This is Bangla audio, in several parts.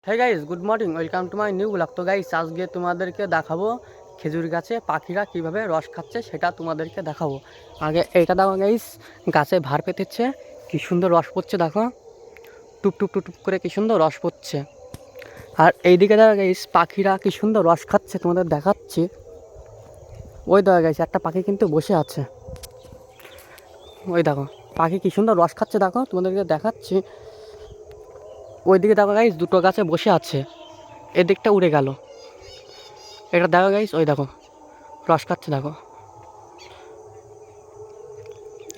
Hey guys, good morning, welcome to my new blog. তো গাইস, আজকে তোমাদেরকে দেখাবো খেজুর গাছে পাখিরা কিভাবে রস খাচ্ছে, সেটা তোমাদেরকে দেখাবো। আগে এইটা দেখো গাইস, গাছে ভার পেতেছে, কি সুন্দর রস পড়ছে দেখো, টুপ টুপ টুপ টুপ করে কি সুন্দর রস পড়ছে। আর এইদিকে দেখো গাইস, পাখিরা কি সুন্দর রস খাচ্ছে, তোমাদের দেখাচ্ছি। ওই দেখো গাইস, একটা পাখি কিন্তু বসে আছে, ওই দেখো পাখি কি সুন্দর রস খাচ্ছে দেখো, তোমাদেরকে দেখাচ্ছি। ওইদিকে দেখো গাইস, দুটো গাছে বসে আছে, এদিকটা উড়ে গেল। এটা দেখো গাইস, ওই দেখো রস খাচ্ছে দেখো,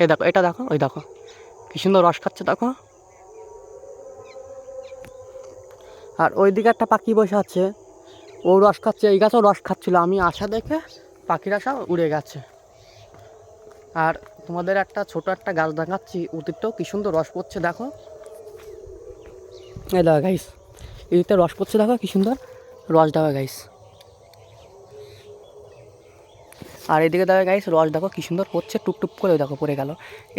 এই দেখো, এটা দেখো, ওই দেখো কি সুন্দর রস খাচ্ছে দেখো। আর ওইদিকে একটা পাখি বসে আছে, ও রস খাচ্ছে, এই গাছও রস খাচ্ছিল, আমি আসা দেখে পাখিরা সব উড়ে গেছে। আর তোমাদের একটা ছোট একটা গাছ দেখাচ্ছি, ওদিকটাও কি সুন্দর রস পড়ছে দেখো, এই দেখো গাইস, এদিকটা রস পড়ছে দেখো, কি সুন্দর রস দেখো গাইস। আর এদিকে দেখো গাইস, রস দেখো কি সুন্দর পড়ছে, টুপটুপ করে দেখো পড়ে গেল।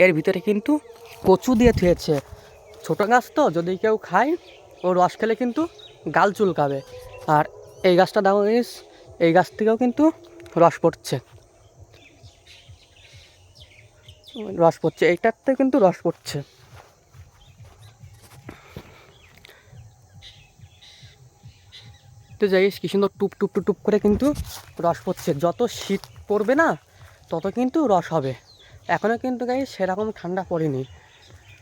এর ভিতরে কিন্তু কচু দিয়ে থুয়েছে, ছোটো গাছ তো, যদি কেউ খায় ও রস খেলে কিন্তু গাল চুলকাবে। আর এই গাছটা দেখো গাইস, এই গাছ থেকেও কিন্তু রস পড়ছে, রস পড়ছে, এইটাতে কিন্তু রস পড়ছে। তো যাই, কি সুন্দর টুপ টুপ টুপ টুপ করে কিন্তু রস পড়ছে। যত শীত পড়বে না তত কিন্তু রস হবে। এখনও কিন্তু গাইস সেরকম ঠান্ডা পড়েনি,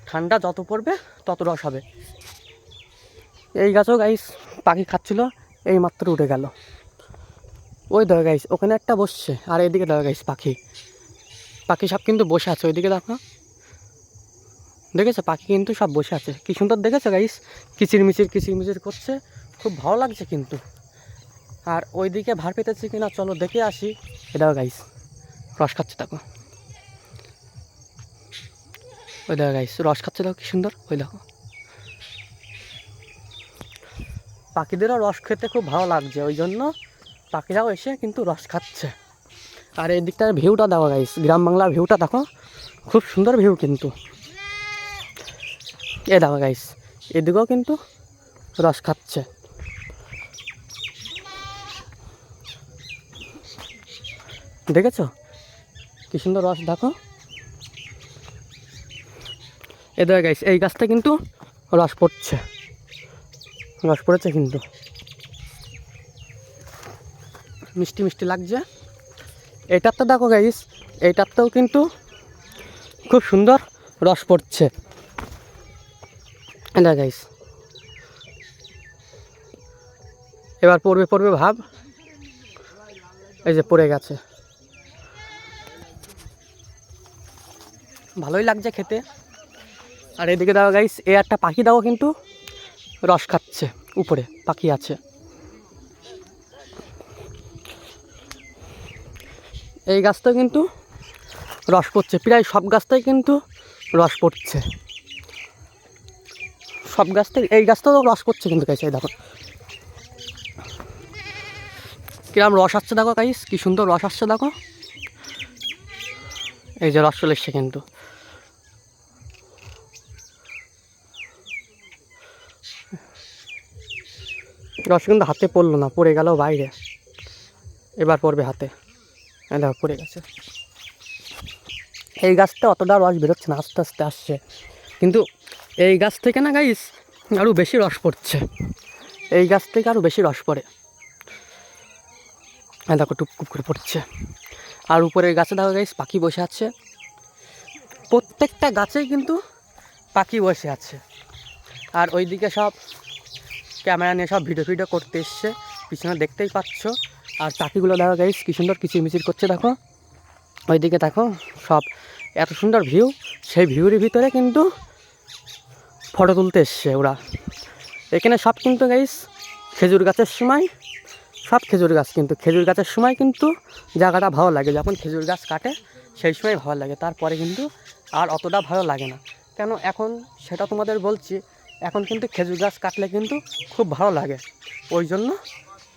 ঠান্ডা যত পড়বে তত রস হবে। এই গাছও গাইস পাখি খাচ্ছিল, এই মাত্র উঠে গেল। ওই দেখো গাইস, ওখানে একটা বসছে, আর এইদিকে দেখো গাইস পাখি, পাখি সব কিন্তু বসে আছে, ওইদিকে দেখো, দেখেছো পাখি কিন্তু সব বসে আছে, কি সুন্দর দেখেছো গাইস, কিচিরমিচির করছে, খুব ভালো লাগছে কিন্তু। আর ওইদিকে ভার পেতেছে কিনা চলো দেখে আসি। এ দেখো গাইস, রস খাচ্ছে দেখো, ওই দেখো গাইস রস খাচ্ছে দেখো কি সুন্দর, ওই দেখো। পাখিদেরও রস খেতে খুব ভালো লাগছে, ওই জন্য পাখিরাও এসে কিন্তু রস খাচ্ছে। আর এই দিকটার ভিউটা দেখো গাইস, গ্রাম বাংলার ভিউটা দেখো, খুব সুন্দর ভিউ কিন্তু। এ দেখো গাইস, এদিকেও কিন্তু রস খাচ্ছে, দেখেছো কি সুন্দর রস দেখো। এ দেখো গাইস, এই গাছটা কিন্তু রস পড়ছে, রস পড়েছে কিন্তু, মিষ্টি মিষ্টি লাগছে। এটাতে দেখো গাইস, এইটাতেও কিন্তু খুব সুন্দর রস পড়ছে। এটা গাইস, এবার পড়বে পড়বে ভাব, এই যে পড়ে গেছে, ভালোই লাগছে খেতে। আর এদিকে দেখো গাইস, এ একটা পাখি দেখো কিন্তু রস খাচ্ছে, উপরে পাখি আছে। এই গাছটাও কিন্তু রস পড়ছে, প্রায় সব গাছটাই কিন্তু রস পড়ছে, সব গাছটাই, এই গাছটাও রস পড়ছে কিন্তু গাইস, এই দেখো কিরম রস আসছে দেখো গাইস, কি সুন্দর রস আসছে দেখো, এই যে রস চলে এসছে কিন্তু। রস কিন্তু হাতে পড়লো না, পড়ে গেল বাইরে, এবার পড়বে হাতে, এই দেখো পড়ে গেছে। এই গাছটা অতটা রস বেরোচ্ছে না, আস্তে আস্তে আসছে, কিন্তু এই গাছ থেকে না গাইস আরও বেশি রস পড়ছে, এই গাছ থেকে আরও বেশি রস পড়ে, এই দেখো টুপটুপ করে পড়ছে। আর উপরের গাছে দেখো গাইস পাখি বসে আছে, প্রত্যেকটা গাছেই কিন্তু পাখি বসে আছে। আর ওইদিকে সব ক্যামেরা নিয়ে সব ভিডিও করতে এসছে, পিছনে দেখতেই পাচ্ছ। আর পাখিগুলো দেখো গাইস কি সুন্দর কিচিরমিচির করছে দেখো, ওইদিকে দেখো সব এত সুন্দর ভিউ, সেই ভিউর ভিতরে কিন্তু ফটো তুলতে এসছে ওরা। এখানে সব কিন্তু গাইস খেজুর গাছের সময়, সব খেজুর গাছ, কিন্তু খেজুর গাছের সময় কিন্তু জায়গাটা ভালো লাগে, যখন খেজুর গাছ কাটে সেই সময় ভালো লাগে, তারপরে কিন্তু আর অতটা ভালো লাগে না। কেন এখন সেটা তোমাদের বলছি, এখন কিন্তু খেজুর গাছ কাটলে কিন্তু খুব ভালো লাগে, ওই জন্য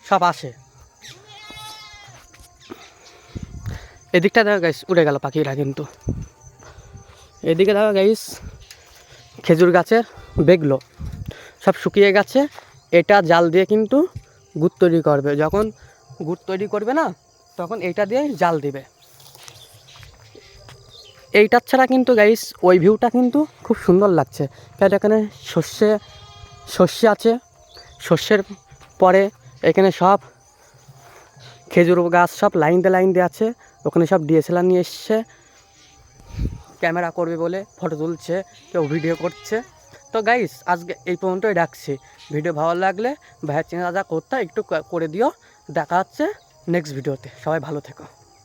সব আসে। এদিকটা দেখো গাইস, উড়ে গেল পাখিরা কিন্তু। এদিকে দেখো গাইস, খেজুর গাছের বেগলো সব শুকিয়ে গেছে, এটা জাল দিয়ে কিন্তু গুড় তৈরি করবে। যখন গুড় তৈরি করবে না, তখন এইটা দিয়ে জাল দিবে। এইটার ছাড়া কিন্তু গাইস ওই ভিউটা কিন্তু খুব সুন্দর লাগছে। কারণ এখানে সর্ষে আছে, সর্ষের পরে এখানে সব খেজুর গাছ সব লাইন দিয়ে আছে। ওখানে সব ডিএসএলআর নিয়ে এসছে, ক্যামেরা করবে বলে ফটো তুলছে, কেউ ভিডিও করছে। তো গাইস আজকে এই পর্যন্তই রাখছি। ভিডিও ভালো লাগলে ভাইয়ের চ্যানেল যা করতে একটু করে দিও। দেখা হচ্ছে নেক্সট ভিডিওতে। সবাই ভালো থেকো।